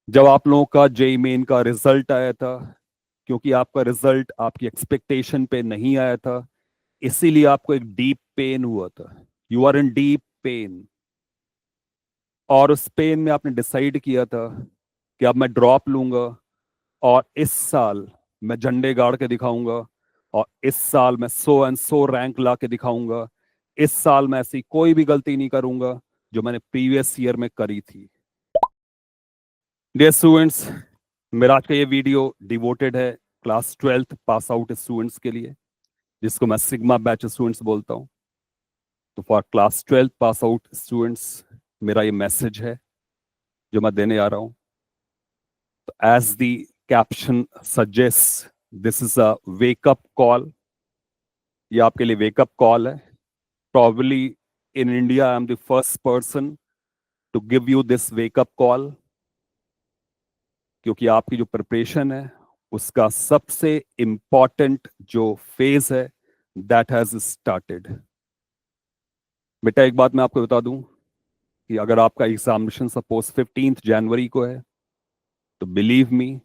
जब आप लोगों का जेई मेन का रिजल्ट आया था, क्योंकि आपका रिजल्ट आपकी एक्सपेक्टेशन पे नहीं आया था, इसीलिए आपको एक डीप पेन हुआ था। You are in deep pain. और उस पेन में आपने डिसाइड किया था कि अब मैं ड्रॉप लूंगा, और इस साल मैं झंडे गाड़ के दिखाऊंगा, और इस साल मैं सो एंड सो रैंक ला के दिखाऊंगा। इस साल मैं ऐसी कोई भी गलती नहीं करूंगा जो मैंने प्रीवियस ईयर में करी थी। डियर स्टूडेंट्स, मेरा आज का ये वीडियो डिवोटेड है class 12th pass out students के लिए, जिसको मैं सिग्मा बैच स्टूडेंट्स बोलता हूँ। तो for class 12th pass out students, मेरा ये मैसेज है जो मैं देने आ रहा हूँ। तो as the caption suggest, this is a wake up call. ये आपके लिए वेकअप कॉल है। Probably in India I am the first person to give you this wake up call, क्योंकि आपकी जो प्रिपरेशन है उसका सबसे इंपॉर्टेंट जो फेज है दैट हैज स्टार्टेड। बेटा, एक बात मैं आपको बता दूं कि अगर आपका एग्जामिनेशन सपोज 15th जनवरी को है, तो believe me,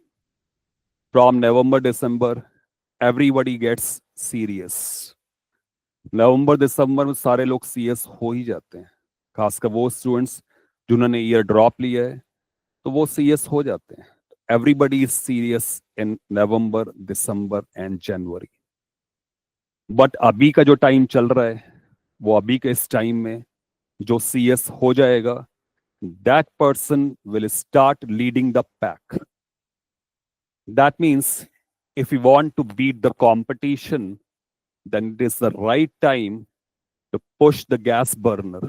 from November December everybody gets serious. नवंबर दिसंबर में सारे लोग सीरियस हो ही जाते हैं, खासकर वो स्टूडेंट्स जिन्होंने ईयर ड्रॉप लिया है, तो वो सीरियस हो जाते हैं। Everybody is serious in November December and January. But अभी का जो टाइम चल रहा है, वो अभी के इस टाइम में जो सीएस हो जाएगा, that person will start leading the pack. That means if you want to beat the competition, then it is the right time to push the gas burner.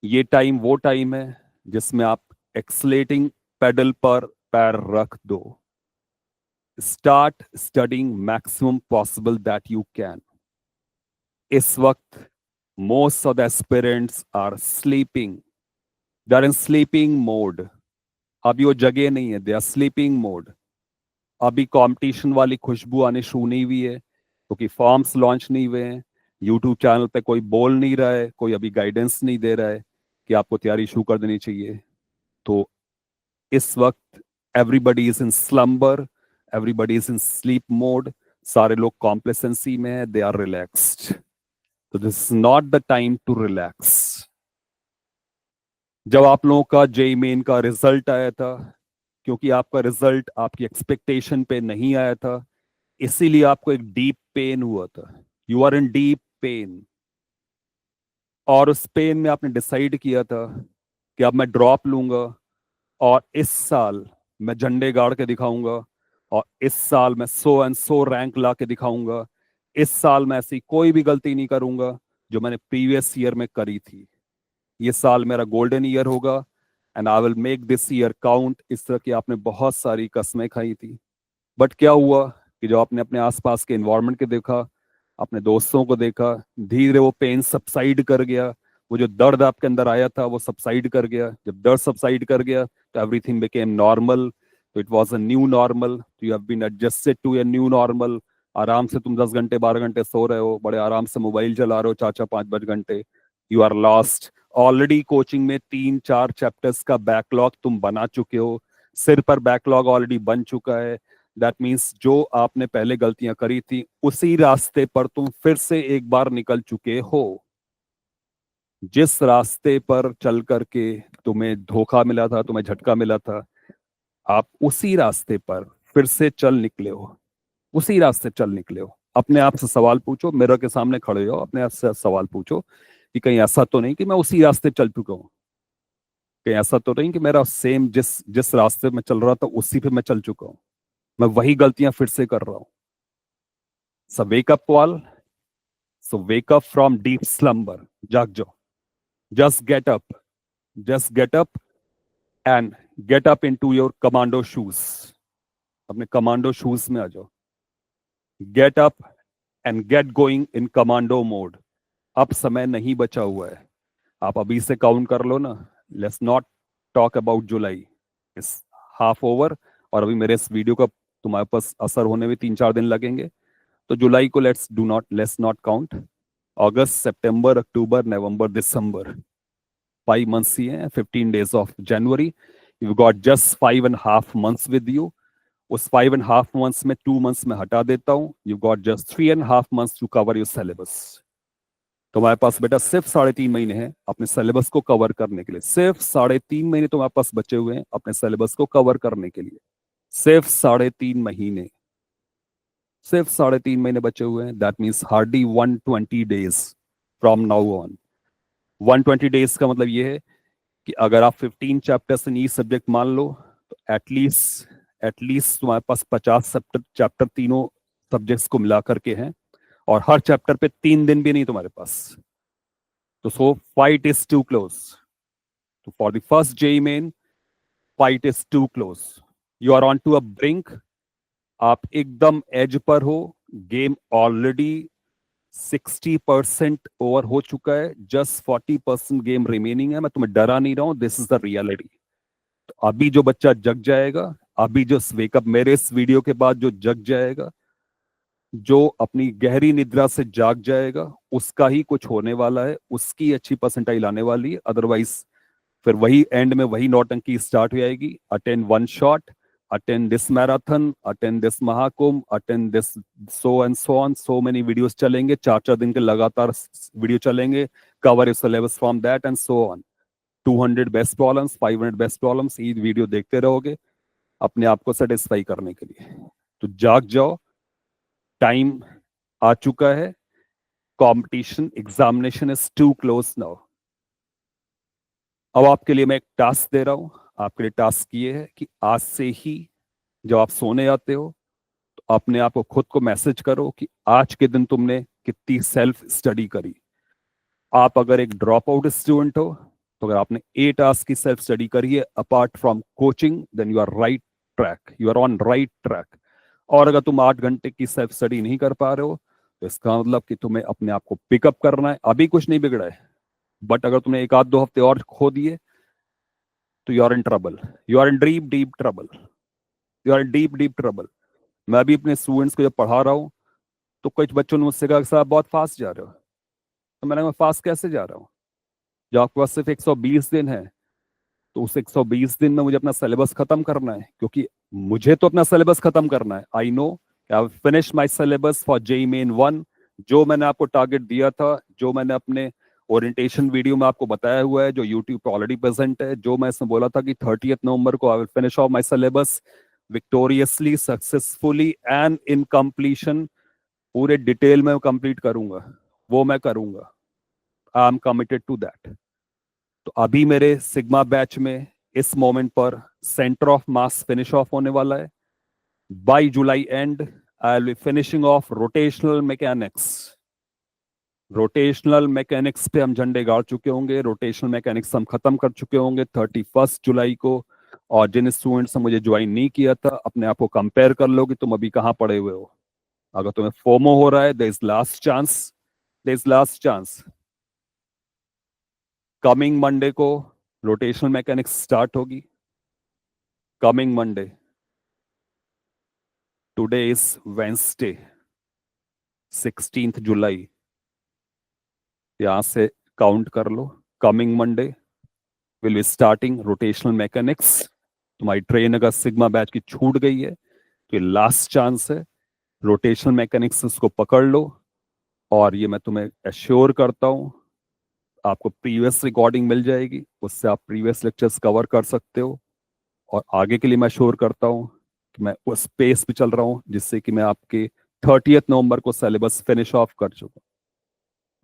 ये टाइम वो टाइम है जिसमें आप accelerating pedal पर पैर रख दो। Start studying maximum possible that you can. इस वक्त most of the aspirants are sleeping. They are in sleeping mode. अभी वो जगे नहीं है, दे आर स्लीपिंग मोड। अभी कंपटीशन वाली खुशबू आनी शुरू नहीं हुई है, क्योंकि फॉर्म्स लॉन्च नहीं हुए हैं। यूट्यूब चैनल पे कोई बोल नहीं रहा है, कोई अभी गाइडेंस नहीं दे रहा है कि आपको तैयारी शुरू कर देनी चाहिए। तो इस वक्त everybody is in slumber, everybody is in sleep mode. सारे लोग कॉम्प्लेसेंसी में है, दे आर रिलैक्स्ड। तो this is not the time to relax. जब आप लोगों का जेई मेन का रिजल्ट आया था, क्योंकि आपका रिजल्ट आपकी एक्सपेक्टेशन पे नहीं आया था, इसीलिए आपको एक डीप पेन हुआ था। You are in deep pain. और उस पेन में आपने डिसाइड किया था कि अब मैं ड्रॉप लूंगा, और इस साल मैं झंडे गाड़ के दिखाऊंगा, और इस साल मैं सो एंड सो रैंक ला के दिखाऊंगा। इस साल मैं ऐसी कोई भी गलती नहीं करूंगा जो मैंने प्रीवियस ईयर में करी थी। ये साल मेरा गोल्डन ईयर होगा, and I will make this year count. इस तरह की आपने बहुत सारी कस्में खाई थी। बट क्या हुआ कि जो आपने अपने आसपास के एनवायरनमेंट के देखा, अपने दोस्तों को देखा, धीरे वो पेन सबसाइड कर गया। वो जो दर्द आपके अंदर आया था वो सबसाइड कर गया। जब दर्द सबसाइड कर गया तो एवरीथिंग बिकेम नॉर्मल। तो it was a new normal. तो you have been adjusted to a new normal. आराम से तुम 10 घंटे 12 घंटे सो रहे हो, बड़े आराम से मोबाइल चला रहे हो 4 4 5 5 घंटे। You are lost. Already coaching में 3 4 चैप्टर्स का बैकलॉग तुम बना चुके हो। सिर पर बैकलॉग ऑलरेडी बन चुका है। दैट मीन्स जो आपने पहले गलतियां करी थी उसी रास्ते पर तुम फिर से एक बार निकल चुके हो। जिस रास्ते पर चल करके तुम्हें धोखा मिला था, तुम्हें झटका मिला था, आप उसी रास्ते पर फिर से चल निकले हो। उसी रास्ते चल निकले हो। अपने आप से सवाल पूछो, मिरर के सामने खड़े हो, अपने आप से सवाल पूछो कि कहीं ऐसा तो नहीं कि मैं उसी रास्ते चल चुका हूँ। कहीं ऐसा तो नहीं कि मेरा सेम जिस जिस रास्ते में चल रहा था उसी पे मैं चल चुका हूँ। मैं वही गलतियां फिर से कर रहा हूँ। So wake up call. So wake up from deep slumber. जाग जाओ। Just get up. Just get up and get up into your commando shoes. अपने कमांडो शूज में आ जाओ। Get up and get going in commando mode. अब समय नहीं बचा हुआ है। आप अभी से काउंट कर लो ना। लेट्स नॉट टॉक अबाउट जुलाई। इस हाफ ओवर। और अभी मेरे इस वीडियो का तुम्हारे पास असर होने में 3 4 दिन लगेंगे। तो जुलाई को लेट्स नॉट काउंट। अगस्त सितंबर अक्टूबर नवंबर दिसंबर, 5 मंथ्स ही हैं। 15 days of January. You got just 5.5 months with you. उस 5.5 months में 2 months में हटा देता हूं, you got just 3.5 months to cover your syllabus. तुम्हारे पास बेटा सिर्फ 3.5 महीने हैं अपने सिलेबस को कवर करने के लिए। सिर्फ 3.5 महीने तुम्हारे पास बचे हुए हैं अपने सिलेबस को कवर करने के लिए। सिर्फ 3.5 महीने, सिर्फ 3.5 महीने बचे हुए हैं। That means hardly 120 days from now on. 120 days का मतलब ये है कि अगर आप 15 चैप्टर्स इन ईच सब्जेक्ट मान लो, तो एटलीस्ट तुम्हारे पास 50 चैप्टर तीनों सब्जेक्ट्स को मिला करके हैं, और हर चैप्टर पे 3 दिन भी नहीं तुम्हारे पास। तो so fight is too close. तो for the first JEE Main, fight is too close. You are on to a brink. आप एकदम एज पर हो। गेम ऑलरेडी 60% ओवर हो चुका है, जस्ट 40% गेम रिमेनिंग है। मैं तुम्हें डरा नहीं रहा हूं, दिस इज द रियलिटी। तो अभी जो बच्चा जग जाएगा, अभी जो वेकअप मेरे इस वीडियो के बाद जो जग जाएगा, जो अपनी गहरी निद्रा से जाग जाएगा, उसका ही कुछ होने वाला है, उसकी अच्छी परसेंटाइल आने वाली है। अदरवाइज फिर वही एंड में वही नौटंकी स्टार्ट हो जाएगी। Attend one shot, attend this marathon, attend this Mahakumbh, attend this, so and so on. So many videos चलेंगे, 4-4 दिन के लगातार वीडियो चलेंगे। Cover your syllabus from that and so on. 200 best problems, 500 best problems, ये video देखते रहोगे अपने आप को सेटिस्फाई करने के लिए। तो जाग जाओ, टाइम आ चुका है। Competition, examination is too close now. अब आपके लिए मैं एक टास्क दे रहा हूं। आपके लिए टास्क ये है कि आज से ही जब आप सोने जाते हो, तो अपने आप को खुद को मैसेज करो कि आज के दिन तुमने कितनी सेल्फ स्टडी करी। आप अगर एक ड्रॉप आउट स्टूडेंट हो, तो अगर आपने 8 आवर्स की सेल्फ स्टडी करी है apart from coaching, then you are right track, you are on right track. और अगर तुम 8 घंटे की सेल्फ स्टडी नहीं कर पा रहे हो, तो इसका मतलब कि तुम्हें अपने आप को पिकअप करना है। अभी कुछ नहीं बिगड़ा है, बट अगर तुमने 1-2 हफ्ते और खो दिए, तो you are in trouble, you are in deep deep trouble, you are in deep deep trouble. मैं भी अपने स्टूडेंट्स को जब पढ़ा रहा हूँ, तो कुछ बच्चों ने मुझसे कहा, सर आप बहुत फास्ट जा रहे हो। तो मैंने कहा, फास्ट कैसे जा रहा हूँ? जब आपके पास सिर्फ 120 दिन है, तो उस 120 दिन में मुझे अपना सिलेबस खत्म करना है, क्योंकि मुझे तो अपना सिलेबस खत्म करना है। I know I finish my syllabus for JEE Main 1। जो मैंने आपको टारगेट दिया था, जो मैंने अपने ओरिएंटेशन वीडियो में आपको बताया हुआ है, जो यूट्यूब पे ऑलरेडी प्रेजेंट है, जो मैं इसमें बोला था कि 30 नवंबर को I will finish off my syllabus victoriously, successfully and in completion. पूरे डिटेल में कंप्लीट करूंगा, वो मैं करूंगा। I am committed to that. तो अभी मेरे सिग्मा बैच में इस मोमेंट पर centre of mass finish off होने वाला है। By July end I will be finishing off rotational mechanics. Rotational mechanics पे हम झंडे गाड़ चुके होंगे, रोटेशनल मैकेनिक्स हम खत्म कर चुके होंगे 31 जुलाई को। और जिन स्टूडेंट्स ने मुझे ज्वाइन नहीं किया था, अपने आप को कंपेयर कर लो कि तुम अभी कहां पड़े हुए हो। अगर तुम्हें फोमो हो रहा है, there is last chance, there is last chance. Coming Monday को रोटेशनल मैकेनिक्स स्टार्ट होगी। Coming Monday, today is Wednesday 16 July, यहां से काउंट कर लो। Coming Monday will be starting rotational mechanics. तुम्हारी ट्रेन अगर सिग्मा बैच की छूट गई है, तो ये लास्ट चांस है। रोटेशनल मैकेनिक्स इसको पकड़ लो। और ये मैं तुम्हें एश्योर करता हूं, आपको प्रीवियस रिकॉर्डिंग मिल जाएगी, उससे आप प्रीवियस लेक्चर्स कवर कर सकते हो। और आगे के लिए मैं श्योर करता हूं कि मैं उस पेस पे चल रहा हूं जिससे कि मैं आपके 30 नवंबर को सिलेबस फिनिश ऑफ कर चुका।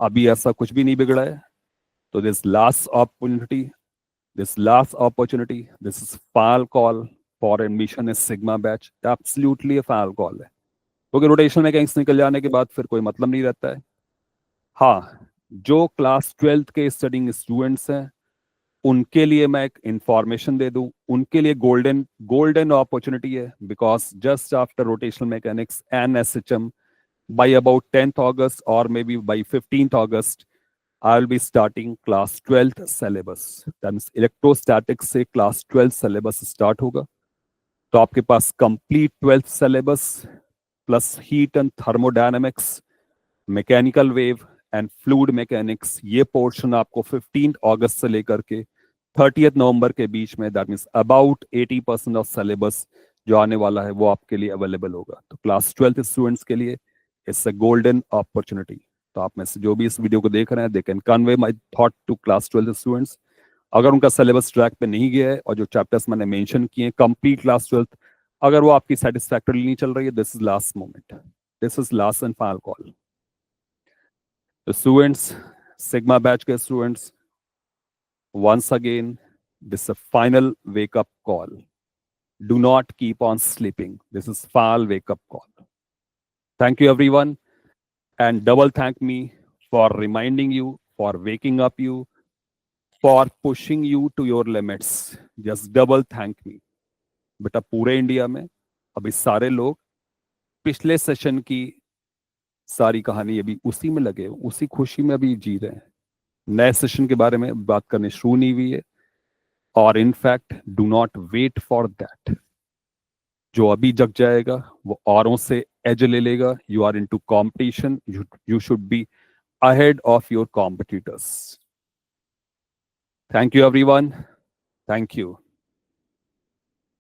अभी ऐसा कुछ भी नहीं बिगड़ा है। तो this last opportunity, this last opportunity, this is final call for admission is sigma batch. Absolutely final call है, क्योंकि रोटेशनल मैकेनिक्स निकल जाने के बाद फिर कोई मतलब नहीं रहता है। हाँ, जो क्लास 12th के स्टडिंग स्टूडेंट्स हैं, उनके लिए मैं एक इंफॉर्मेशन दे दूं, उनके लिए गोल्डन गोल्डन अपॉर्चुनिटी है। Because just after rotational mechanics and SHM, by about 10th August or maybe by 15th August, I'll be starting class 12th syllabus. That means electrostatics से class 12th syllabus start होगा। तो आपके पास complete 12th syllabus plus heat and thermodynamics, mechanical wave and fluid mechanics, ये portion आपको 15th August से लेकर के 30 नवंबर के बीच में, that means about 80% of syllabus जो आने वाला है वो आपके लिए अवेलेबल होगा। तो क्लास 12th स्टूडेंट्स के लिए इट्स अ गोल्डन अपॉर्चुनिटी। तो आप में से जो भी इस वीडियो को देख रहे हैं, they can convey my thought to class 12th students. अगर उनका सिलेबस ट्रैक पे नहीं गया है और जो चैप्टर्स मैंने मेंशन किए कंप्लीट क्लास 12th, अगर वो आपकी सेटिस्फैक्टरली नहीं चल रही है, this is last moment, this is last and final call. तो स्टूडेंट्स, सिग्मा बैच के students, once again, this is a final wake up call. Do not keep on sleeping. This is final wake up call. Thank you, everyone. And double thank me for reminding you, for waking up you, for pushing you to your limits. Just double thank me. बेटा पूरे India में अभी सारे लोग पिछले session की सारी कहानी अभी उसी में लगे, उसी खुशी में अभी जी रहे हैं। नए सेशन के बारे में बात करनी शुरू नहीं हुई है। और in fact do not wait for that. जो अभी जग जाएगा वो औरों से एज ले लेगा। You are into competition, you should be ahead of your competitors. Thank you everyone, thank you.